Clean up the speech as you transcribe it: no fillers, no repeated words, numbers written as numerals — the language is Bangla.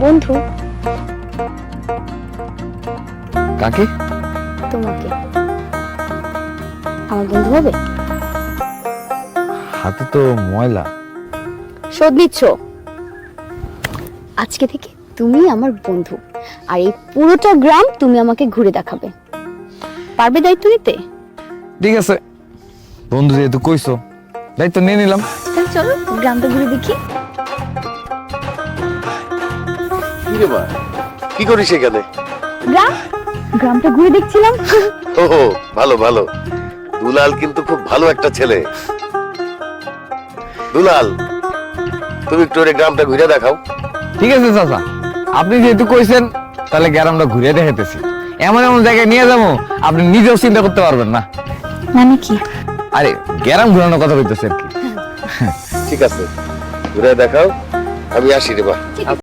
বন্ধু। কাকে? তোমাকে। আমার বন্ধু হবে? হাতে তো ময়লা। শোধ নিচ্ছ? আজকে থেকে তুমি আমার বন্ধু, আর এই পুরোটা গ্রাম তুমি আমাকে ঘুরে দেখাবে। পারবে দায়িত্ব নিতে? ঠিক আছে, বন্ধু যেহেতু কইছো, দায়িত্ব নিয়ে নিলাম। তাহলে চলো গ্রামটা ঘুরে দেখি। কি রে মা, কি করিস এখানে? গ্রামটা ঘুরে দেখছিলাম। ও ভালো ভালো, দুলাল কিন্তু খুব ভালো একটা ছেলে। দুলাল, তুমি একটু ওরে গ্রামটা ঘুরে দেখাও। ঠিক আছে চাচা, আপনি যেহেতু কইছেন তাহলে গ্রামটা ঘুরে দেখাইতেছি। এমন এমন জায়গায় নিয়ে যাবো আপনি নিজেও চিন্তা করতে পারবেন না। মানে কি? আরে গ্রাম ঘুরানোর কথা কইতেছি আর কি। ঠিক আছে, ঘুরে দেখাও, আমি আসি রে মা।